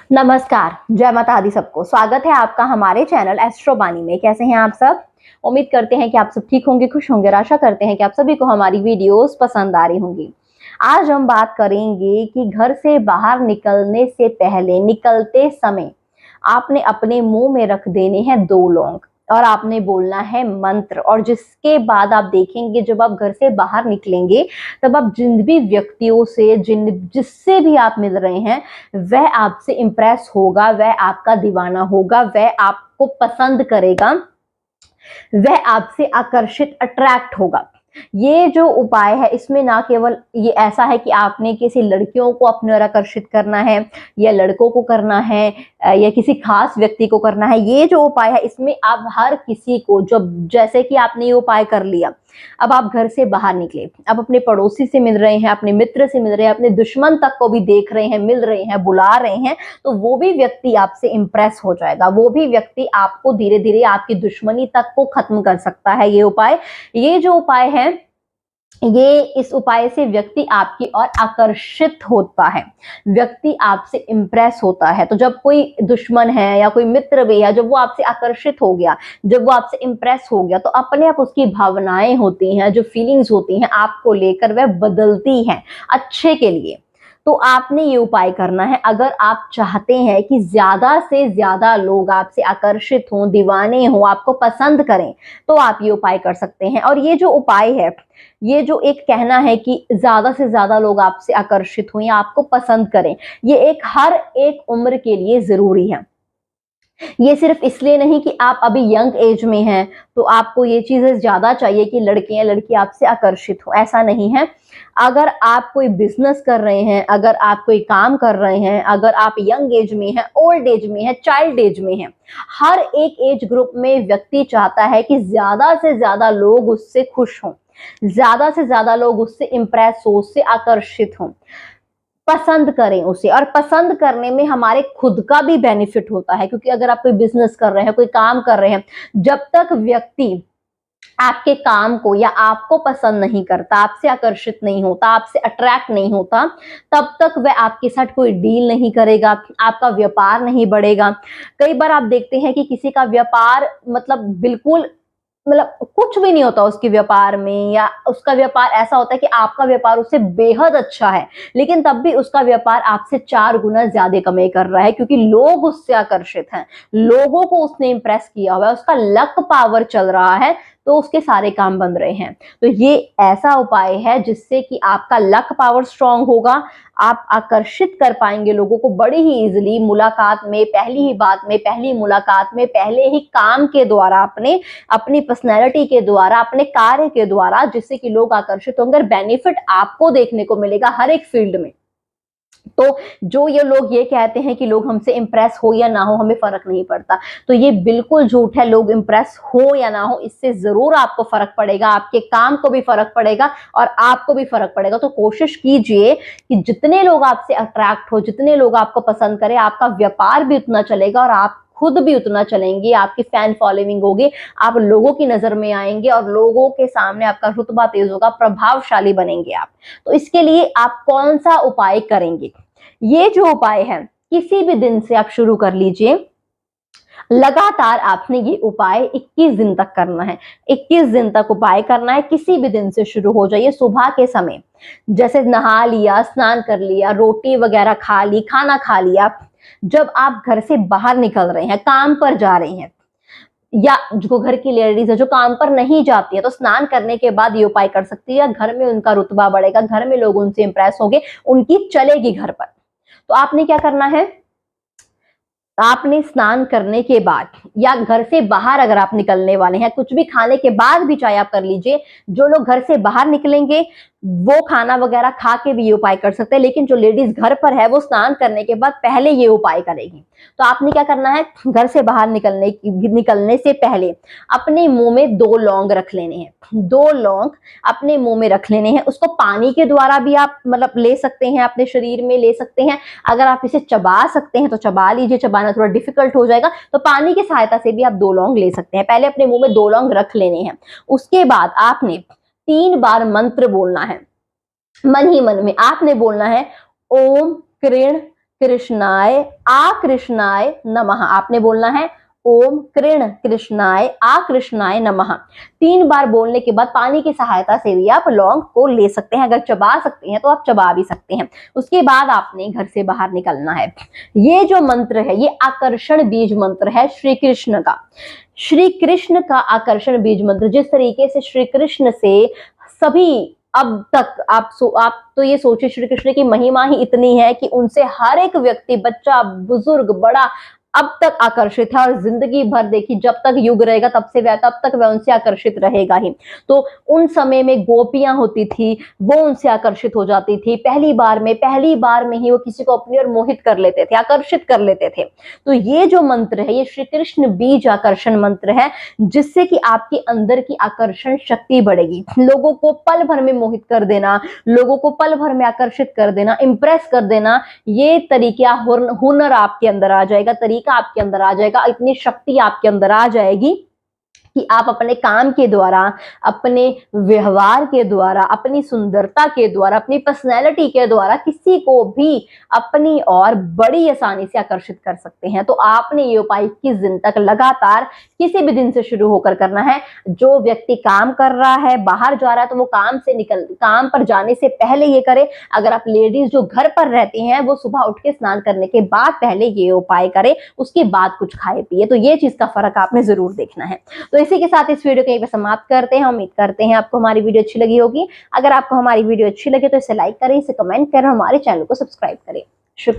नमस्कार, जय माता आदि सबको। स्वागत है आपका हमारे चैनल एस्ट्रो बानी में। कैसे हैं आप सब? उम्मीद करते हैं कि आप सब ठीक होंगे, खुश होंगे और आशा करते हैं कि आप सभी को हमारी वीडियोस पसंद आ रही होंगी। आज हम बात करेंगे कि घर से बाहर निकलने से पहले, निकलते समय आपने अपने मुंह में रख देने हैं 2 लौंग और आपने बोलना है मंत्र। और जिसके बाद आप देखेंगे जब आप घर से बाहर निकलेंगे तब आप जिन भी व्यक्तियों से जिससे भी आप मिल रहे हैं वह आपसे इंप्रेस होगा, वह आपका दीवाना होगा, वह आपको पसंद करेगा, वह आपसे आकर्षित अट्रैक्ट होगा। ये जो उपाय है इसमें ना केवल ये ऐसा है कि आपने किसी लड़कियों को अपनी ओर आकर्षित करना है या लड़कों को करना है या किसी खास व्यक्ति को करना है। ये जो उपाय है इसमें आप हर किसी को, जब जैसे कि आपने ये उपाय कर लिया, अब आप घर से बाहर निकले, अब अपने पड़ोसी से मिल रहे हैं, अपने मित्र से मिल रहे हैं, अपने दुश्मन तक को भी देख रहे हैं, मिल रहे हैं, बुला रहे हैं, तो वो भी व्यक्ति आपसे इंप्रेस हो जाएगा। वो भी व्यक्ति आपको धीरे धीरे आपकी दुश्मनी तक को खत्म कर सकता है ये उपाय। ये जो उपाय है इस उपाय से व्यक्ति आपकी ओर आकर्षित होता है, व्यक्ति आपसे इंप्रेस होता है। तो जब कोई दुश्मन है या कोई मित्र भी है, जब वो आपसे आकर्षित हो गया, जब वो आपसे इंप्रेस हो गया, तो अपने आप उसकी भावनाएं होती हैं, जो फीलिंग्स होती हैं आपको लेकर, वह बदलती हैं अच्छे के लिए। तो आपने ये उपाय करना है अगर आप चाहते हैं कि ज्यादा से ज्यादा लोग आपसे आकर्षित हों, दीवाने हों, आपको पसंद करें, तो आप ये उपाय कर सकते हैं। और ये जो उपाय है, ये जो एक कहना है कि ज्यादा से ज्यादा लोग आपसे आकर्षित हों या आपको पसंद करें, ये एक हर एक उम्र के लिए जरूरी है। ये सिर्फ इसलिए नहीं कि आप अभी यंग एज में हैं तो आपको ये चीजें ज्यादा चाहिए कि लड़के या लड़की आपसे आकर्षित हो, ऐसा नहीं है। अगर आप कोई बिजनेस कर रहे हैं, अगर आप कोई काम कर रहे हैं, अगर आप यंग एज में हैं, ओल्ड एज में हैं, चाइल्ड एज में हैं, हर एक एज ग्रुप में व्यक्ति चाहता है कि ज्यादा से ज्यादा लोग उससे खुश हों, ज्यादा से ज्यादा लोग उससे इंप्रेस हो, उससे आकर्षित हों, पसंद करें उसे। और पसंद करने में हमारे खुद का भी बेनिफिट होता है, क्योंकि अगर आप कोई बिजनेस कर रहे हैं, कोई काम कर रहे हैं, जब तक व्यक्ति आपके काम को या आपको पसंद नहीं करता, आपसे आकर्षित नहीं होता, आपसे अट्रैक्ट नहीं होता, तब तक वह आपके साथ कोई डील नहीं करेगा, आपका व्यापार नहीं बढ़ेगा। कई बार आप देखते हैं कि किसी का व्यापार मतलब कुछ भी नहीं होता उसके व्यापार में, या उसका व्यापार ऐसा होता है कि आपका व्यापार उससे बेहद अच्छा है, लेकिन तब भी उसका व्यापार आपसे 4 गुना ज्यादा कमाई कर रहा है, क्योंकि लोग उससे आकर्षित हैं, लोगों को उसने इंप्रेस किया हुआ है, उसका लक पावर चल रहा है, तो उसके सारे काम बन रहे हैं। तो ये ऐसा उपाय है जिससे कि आपका लक पावर स्ट्रांग होगा, आप आकर्षित कर पाएंगे लोगों को बड़ी ही इजीली, मुलाकात में, पहली ही बात में, पहली मुलाकात में, पहले ही काम के द्वारा, अपनी पर्सनैलिटी के द्वारा, अपने कार्य के द्वारा, जिससे कि लोग आकर्षित होंगे। बेनिफिट आपको देखने को मिलेगा हर एक फील्ड में। तो जो ये लोग ये कहते हैं कि लोग हमसे इंप्रेस हो या ना हो हमें फर्क नहीं पड़ता, तो ये बिल्कुल झूठ है। लोग इंप्रेस हो या ना हो, इससे जरूर आपको फर्क पड़ेगा, आपके काम को भी फर्क पड़ेगा और आपको भी फर्क पड़ेगा। तो कोशिश कीजिए कि जितने लोग आपसे अट्रैक्ट हो, जितने लोग आपको पसंद करें, आपका व्यापार भी उतना चलेगा और आप खुद भी उतना चलेंगे, आपकी फैन फॉलोइंग होगी, आप लोगों की नजर में आएंगे और लोगों के सामने आपका रुतबा तेज होगा, प्रभावशाली बनेंगे आप। तो इसके लिए आप कौन सा उपाय करेंगे? ये जो उपाय है किसी भी दिन से आप शुरू कर लीजिए। लगातार आपने ये उपाय 21 दिन तक करना है। 21 दिन तक उपाय करना है, किसी भी दिन से शुरू हो जाइए। सुबह के समय जैसे नहा लिया, स्नान कर लिया, रोटी वगैरह खा ली, खाना खा लिया, जब आप घर से बाहर निकल रहे हैं, काम पर जा रहे हैं, या जो घर की लेडीज है जो काम पर नहीं जाती है, तो स्नान करने के बाद ये उपाय कर सकती है। घर में उनका रुतबा बढ़ेगा, घर में लोग उनसे इंप्रेस होंगे, उनकी चलेगी घर पर। तो आपने क्या करना है, आपने स्नान करने के बाद या घर से बाहर अगर आप निकलने वाले हैं, कुछ भी खाने के बाद भी चाहे आप कर लीजिए। जो लोग घर से बाहर निकलेंगे वो खाना वगैरह खा के भी ये उपाय कर सकते हैं, लेकिन जो लेडीज घर पर है वो स्नान करने के बाद पहले ये उपाय करेगी। तो आपने क्या करना है, घर से बाहर निकलने से पहले अपने मुंह में 2 लौंग रख लेने हैं। 2 लौंग अपने मुंह में रख लेने हैं। उसको पानी के द्वारा भी आप मतलब ले सकते हैं, अपने शरीर में ले सकते हैं। अगर आप इसे चबा सकते हैं तो चबा लीजिए, चबाना थोड़ा डिफिकल्ट हो जाएगा तो पानी की सहायता से भी आप 2 लौंग ले सकते हैं। पहले अपने मुंह में 2 लौंग रख लेने हैं। उसके बाद आपने 3 बार मंत्र बोलना है। मन ही मन में आपने बोलना है, ओम कृण कृष्णाय आकृष्णाय नमः। आपने बोलना है ओम कृण कृष्णाय आकृष्णाय नमः। 3 बार बोलने के बाद पानी की सहायता से भी आप लौंग को ले सकते हैं। अगर चबा सकते हैं तो आप चबा भी सकते हैं। उसके बाद आपने घर से बाहर निकलना है। ये जो मंत्र है ये आकर्षण बीज मंत्र है श्री कृष्ण का। श्री कृष्ण का आकर्षण बीज मंत्र, जिस तरीके से श्री कृष्ण से सभी अब तक आप तो ये सोचिए, श्री कृष्ण की महिमा ही इतनी है कि उनसे हर एक व्यक्ति, बच्चा, बुजुर्ग, बड़ा अब तक आकर्षित है। और जिंदगी भर देखिए, जब तक युग रहेगा तब तक वह उनसे आकर्षित रहेगा ही। तो उन समय में गोपियां होती थी, वो उनसे आकर्षित हो जाती थी। पहली बार में ही वो किसी को अपनी ओर मोहित कर लेते थे, आकर्षित कर लेते थे। तो ये जो मंत्र है ये श्री कृष्ण बीज आकर्षण मंत्र है, जिससे कि आपके अंदर की आकर्षण शक्ति बढ़ेगी। लोगों को पल भर में मोहित कर देना, लोगों को पल भर में आकर्षित कर देना, इंप्रेस कर देना, ये तरीका, हुनर आपके अंदर आ जाएगा, तरीका आपके अंदर आ जाएगा, इतनी शक्ति आपके अंदर आ जाएगी कि आप अपने काम के द्वारा, अपने व्यवहार के द्वारा, अपनी सुंदरता के द्वारा, अपनी पर्सनैलिटी के द्वारा किसी को भी अपनी ओर बड़ी आसानी से आकर्षित कर सकते हैं। तो आपने ये उपाय 21 दिन तक लगातार किसी भी दिन से शुरू होकर करना है। जो व्यक्ति काम कर रहा है, बाहर जा रहा है, तो वो काम पर जाने से पहले ये करे। अगर आप लेडीज जो घर पर रहती हैं वो सुबह उठ के स्नान करने के बाद पहले ये उपाय करें, उसके बाद कुछ खाए पिए। तो ये चीज का फर्क आपने जरूर देखना है। तो इसी के साथ इस वीडियो को यहीं पे समाप्त करते हैं। उम्मीद करते हैं आपको हमारी वीडियो अच्छी लगी होगी। अगर आपको हमारी वीडियो अच्छी लगे तो इसे लाइक करें, इसे कमेंट करें, हमारे चैनल को सब्सक्राइब करें। शुक्रिया।